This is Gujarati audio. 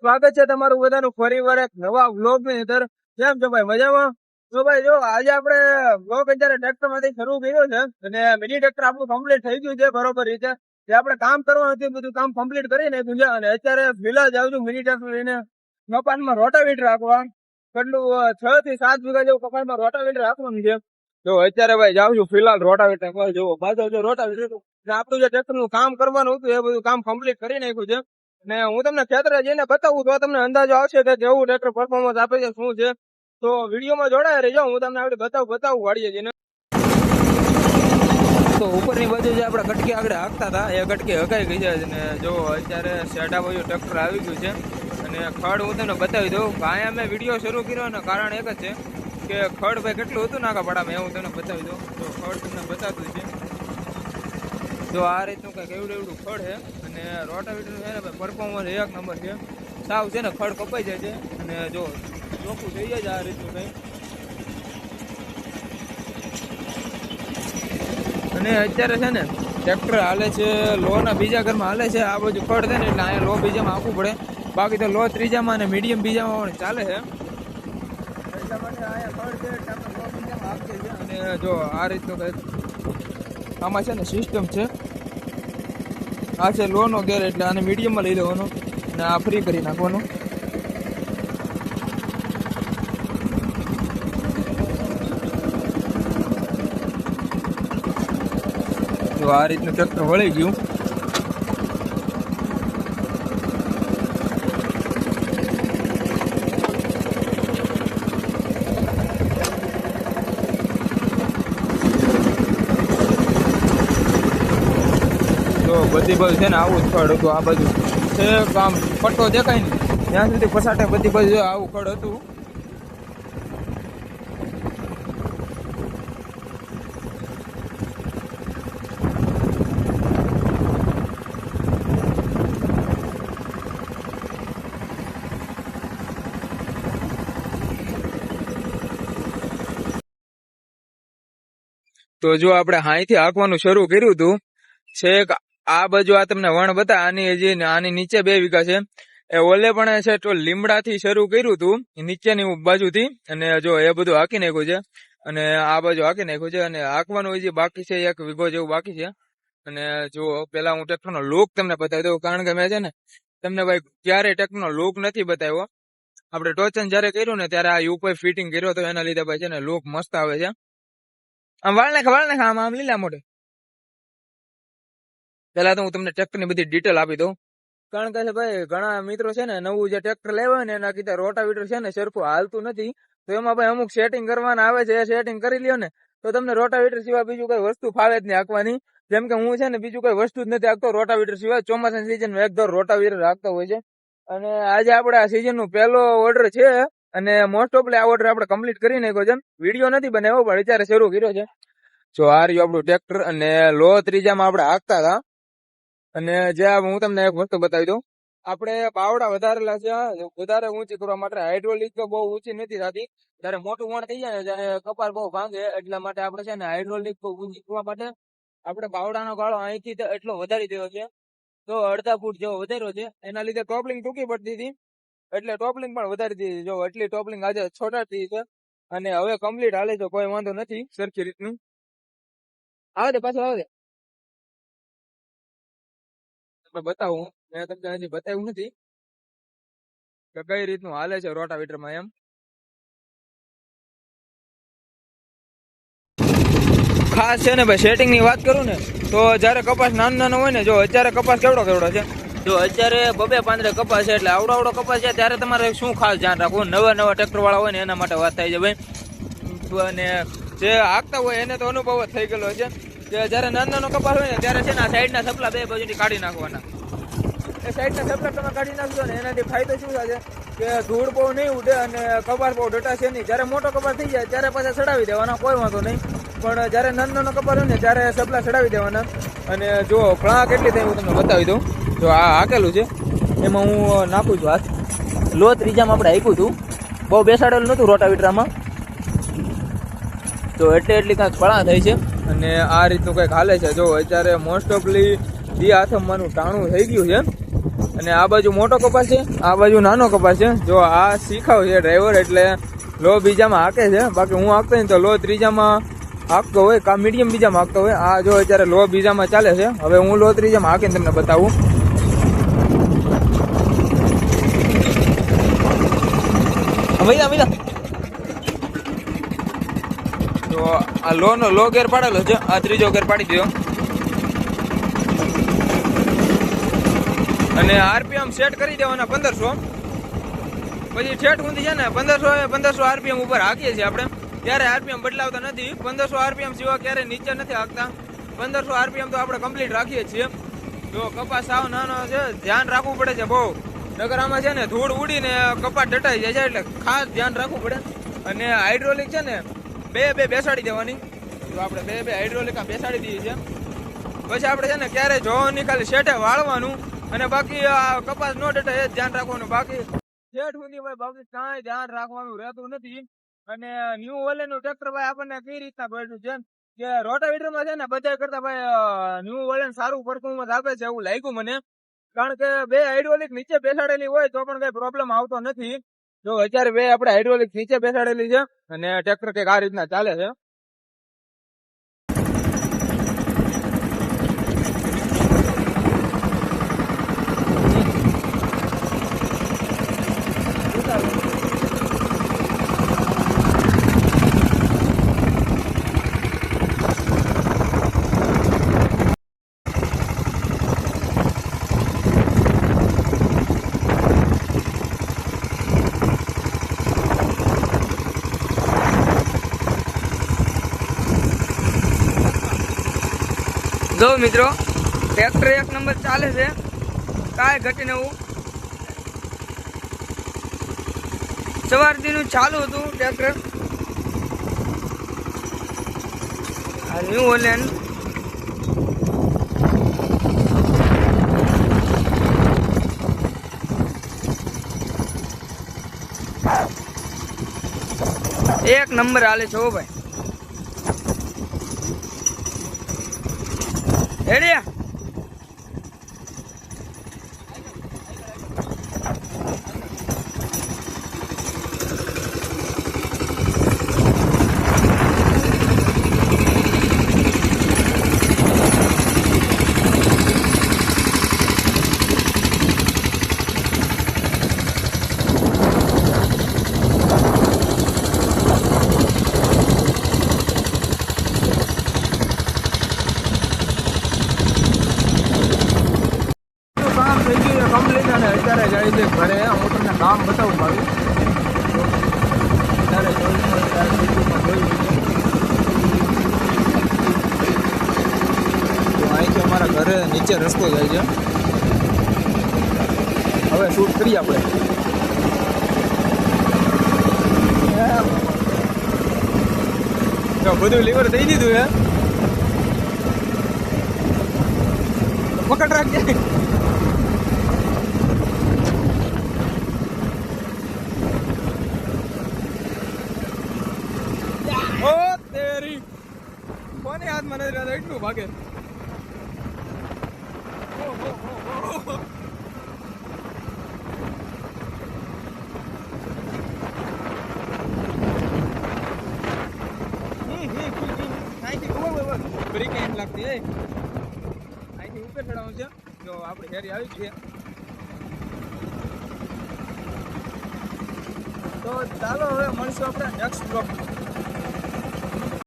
સ્વાગત છે તમારું બધાનું ફરીવાર એક નવા વ્લોગ ની અંદર. કેમ છો ભાઈ, મજામાં? તો ભાઈ જો આજે આપણે વ્લોગ અત્યારે ટ્રેક્ટર માંથી શરૂ કર્યો છે અને મિની ટ્રેક્ટર આપણું કમ્પ્લીટ થઈ ગયું છે બરોબર રીતે. જે આપણે કામ કરવાનું હતું બધું કામ કમ્પ્લીટ કરી નાખ્યું છે અને અત્યારે ફિલહાલ જાઉં છું મિની ટ્રેક્ટર લઈને કપાસમાં રોટાવેટર રાખવા. કેટલું 6 થી 7 વીઘા જેવું કપાસમાં રોટાવેટર રાખવાનું છે. જો અત્યારે ભાઈ જાઉં છું ફિલહાલ રોટાવેટર જોવો પાછળ જો રોટાવેટર આપણું જે ટ્રેક્ટર નું કામ કરવાનું હતું એ બધું કામ કમ્પ્લીટ કરી નાખ્યું છે. ને હું તમને ખેતરે જઈને બતાવું તો તમને અંદાજો આવશે કે કેવું ટ્રેક્ટર પરફોર્મન્સ આપે છે, શું છે. તો વિડીયોમાં જોડાયા રહેજો, હું તમને આપણે બતાવું વાડીએ જઈને. તો ઉપરની બાજુ જે આપણે કટકી આગળ હાંકતા હતા એ કટકી હકાઈ ગઈ છે અને જો અત્યારે શેઢા બાજુ ટ્રેક્ટર આવી ગયું છે અને ખડ હું તમને બતાવી દઉં. અહીંયા મેં વિડીયો શરૂ કર્યો અને કારણ એક જ છે કે ખડ ભાઈ કેટલું હતું નાકા પાડામાં, હું તમને બતાવી દઉં. તો ખડ તમને બતાવતું છે. જો આ રીતનું કંઈક એવડું ખડ છે અને રોટાવેટર છે ને ભાઈ પરફોર્મન્સ એક નંબર છે. સાવ છે ને ખડ કપાઈ જાય છે અને જો ચોખ્ખું થઈ જાય છે આ રીતનું કંઈ. અને અત્યારે છે ને ટ્રેક્ટર હાલે છે લોના બીજા ઘરમાં હાલે છે. આ બાજુ ખડ છે ને એટલે અહીંયા લો બીજામાં આપવું પડે, બાકી તો લો ત્રીજામાં અને મીડિયમ બીજામાં પણ ચાલે છે. એટલા માટે અહીંયા ખડ છે એટલે આપણે લો બીજામાં આપીએ છીએ. અને જો આ રીતનું કંઈક આમાં છે ને સિસ્ટમ છે. આ છે લો નો ગેર એટલે આને મીડિયમમાં લઈ લેવાનો અને આ ફ્રી કરી નાખવાનું. તો આ રીતનું ટ્રેક્ટર વળી ગયું. બધી બાજુ છે ને આવું જ ખડ હતું. આ બાજુ છે આમ પટ્ટો દેખાય ને ત્યાં સુધી પસાટે બધી બાજુ આવું ખડ હતું. તો જો આપણે હાઈથી હાંકવાનું શરૂ કર્યું હતું છેક આ બાજુ આ તમને વણ બતા આની નીચે 2 વીઘા છે. એ ઓલે પણ છે તો લીમડાથી શરૂ કર્યું હતું નીચેની બાજુથી અને જો એ બધું હાંકી નાખ્યું છે અને આ બાજુ હાંકી નાખ્યું છે અને હાંકવાનું હજી બાકી છે, 1 વીઘો જેવું બાકી છે. અને જો પેલા હું ટ્રેક્ટરનો લુક તમને બતાવી દઉં, કારણ કે મેં છે ને તમને ભાઈ ક્યારે ટ્રેક્ટરનો લુક નથી બતાવ્યો. આપણે ટોચન જયારે કર્યું ને ત્યારે આ યુપી ફિટિંગ કર્યો તો એના લીધે ભાઈ છે ને લુક મસ્ત આવે છે. આમ વાળ નાખ આમ લીલા મોઢે. પેલા તો હું તમને ટ્રેક્ટરની બધી ડિટેલ આપી દઉં, કારણ કે ભાઈ ઘણા મિત્રો છે ને નવું જે ટ્રેક્ટર લેવા ને એના કીધા રોટાવેટર છે ને સરખું હાલતું નથી. તો એમાં ભાઈ અમુક સેટિંગ કરવાના આવે છે, એ સેટિંગ કરી લ્યો ને તો તમને રોટાવેટર સિવાય બીજું કઈ વસ્તુ ફાવે જ નહીં હાંકવાની. જેમ કે હું છે ને બીજું કઈ વસ્તુ જ નથી હાંકતો રોટાવેટર સિવાય. ચોમાસાની સિઝનમાં એક દર રોટાવેટર હાંકતો હોય છે. અને આજે આપણે આ સિઝન નું પહેલો ઓર્ડર છે અને મોસ્ટ ઓફલી આ ઓર્ડર આપણે કમ્પ્લીટ કરી નાખ્યો છે. વિડીયો નથી બનાવ્યો પણ અત્યારે શરૂ કર્યો છે. જો આ રહ્યું આપણું ટ્રેક્ટર અને લો ત્રીજામાં આપણે હાંકતા હતા. અને જે હું તમને એક વસ્તુ બતાવી દઉં, આપણે પાવડા વધારેલા છે વધારે ઊંચી કરવા માટે. હાઇડ્રોલિક તો બહુ ઊંચી નથી થતી, જયારે મોટું વણ થઈ જાય ને ત્યારે કપાસ બહુ ભાંગે, એટલા માટે આપણે છે ને હાઇડ્રોલિક ઊંચી કરવા માટે આપણે પાવડાનો ગાળો અહીંથી એટલો વધારી દેવો છે. તો 1/2 ફૂટ જેવો વધાર્યો છે. એના લીધે ટોપલિંગ ટૂંકી પડતી હતી એટલે ટોપલિંગ પણ વધારી દીધી. જો એટલી ટોપલિંગ આજે છોટાડી છે અને હવે કમ્પ્લીટ હાલે છે, કોઈ વાંધો નથી સરખી રીતનું. આવે દે પાછળ આવે દે બતાવું. મેં તમને હજી બતાવ્યું નથી કે કઈ રીતનું હાલે છે રોટાવેટરમાં એમ. ખાસ છે ને ભાઈ સેટિંગ ની વાત કરું ને તો જયારે કપાસ નાનો હોય ને, જો અત્યારે કપાસ કેવડો છે, જો અત્યારે 2 પાંદડે કપાસ છે એટલે આવડો કપાસ છે. ત્યારે તમારે શું ખાસ ધ્યાન રાખવું, નવા ટ્રેક્ટર વાળા હોય ને એના માટે વાત થાય છે ભાઈ. અને જે હાંકતા હોય એને તો અનુભવ જ થઈ ગયેલો છે કે જયારે નાનો કપાસ હોય ને ત્યારે છે ને આ સાઈડના સપલા 2 બાજુથી કાઢી નાખવાના. એ સાઈડના સપલા તમે કાઢી નાખજો ને એનાથી ફાયદો શું થાય કે ધૂળ બહુ નહીં ઉડે અને કપાસ બહુ ડટાશે નહીં. જયારે મોટો કપાસ થઈ જાય ત્યારે પાછા ચડાવી દેવાના, કોઈ વાંધો નહીં. પણ જયારે નાનો કપાસ હોય ને ત્યારે સપલા ચડાવી દેવાના. અને જો ફળા કેટલી થાય હું તમને બતાવી દઉં. જો આ હાકેલું છે એમાં હું નાખું છું હાથ. લો ત્રીજામાં આપણે હાંક્યું હતું, બહુ બેસાડેલું નતું રોટાવેટરમાં, તો એટલી કાંઈક ફળા થઈ છે. અને આ રીતનું કંઈક હાલે છે. જો અત્યારે મોસ્ટ ઓફલી દી આથમવાનું ટાણું થઈ ગયું છે અને આ બાજુ મોટો કપાસ છે, આ બાજુ નાનો કપાસ છે. જો આ શીખાવ છે ડ્રાઈવર, એટલે લો બીજામાં હાકે છે. બાકી હું હાકતો ને તો લો ત્રીજામાં હાકતો હોય, કા મીડિયમ બીજામાં હાકતો હોય. આ જો અત્યારે લો બીજામાં ચાલે છે. હવે હું લો ત્રીજામાં હાકીને તમને બતાવું. તો આ લો ગેર પાડેલો છે, આ ત્રીજો ગેર પાડી દો. અને આરપીએમ સેટ કરી દેવાના 1500. પછી ઠેઠ સુધી છે ને 1500 આરપીએમ ઉપર હાકીએ છીએ આપણે, ત્યારે આરપીએમ બદલાવતા નથી. 1500 આરપીએમ સિવાય ક્યારે નીચે નથી હાકતા. 1500 આરપીએમ તો આપણે કમ્પ્લીટ રાખીએ છીએ. જો કપાસ સાવ નાનો છે, ધ્યાન રાખવું પડે છે બહુ. નગર આમાં છે ને ધૂળ ઉડીને કપાસ ડટાઈ જાય છે, એટલે ખાસ ધ્યાન રાખવું પડે. અને હાઇડ્રોલિક છે ને બે બેસાડી દેવાની. તો આપણે બે હાઇડ્રોલિક બેસાડી દઈએ છીએ. પછી આપણે છે ને ક્યારે જોવાની ખાલી શેઠે વાળવાનું, અને બાકી આ કપાસ નો ડટાય એ ધ્યાન રાખવાનું. બાકી શેઠ સુધી ભાઈ બાકી કાંઈ ધ્યાન રાખવાનું રહેતું નથી. અને ન્યુ ઓલેનું ટ્રેક્ટર ભાઈ આપણને કઈ રીતના પડ્યું છે કે રોટાવેટરમાં છે ને બધા કરતા ભાઈ ન્યુ ઓલેન સારું પરફોર્મન્સ આપે છે એવું લાગ્યું મને. કારણ કે બે હાઇડ્રોલિક નીચે બેસાડેલી હોય તો પણ કઈ પ્રોબ્લેમ આવતો નથી. જો અત્યારે બે આપણે હાઇડ્રોલિક નીચે બેસાડેલી છે, અને ટ્રેક્ટર કઈક આ રીતના ચાલે છે. જો મિત્રો ટ્રેક્ટર 1 નંબર ચાલે છે, કાંઈ ઘટીને એવું. સવારથીનું ચાલુ હતું ટ્રેક્ટર. આ ન્યુ ઓલેન એક નંબર હાલે છે. હો ભાઈ રેડી. કમ્પ્લીટ. અને અત્યારે જાય છે ઘરે. હું તમને કામ બતાવું મારું. અત્યારે અહીંથી અમારા ઘરે નીચે રસ્તો જાય છે. હવે શૂટ કરીએ આપણે. બધું લીવર દઈ દીધું હે. પકડ રાખજે. કોને હાથમાં નથી રહેતા, એટલું ભાગે. બ્રેક એમ લાગતી. અહીંથી ઉપર ચડાવવું છે. જો આપણે હેરી આવી છે, તો ચાલો હવે મળશું આપણે નેક્સ્ટ બ્લોગ.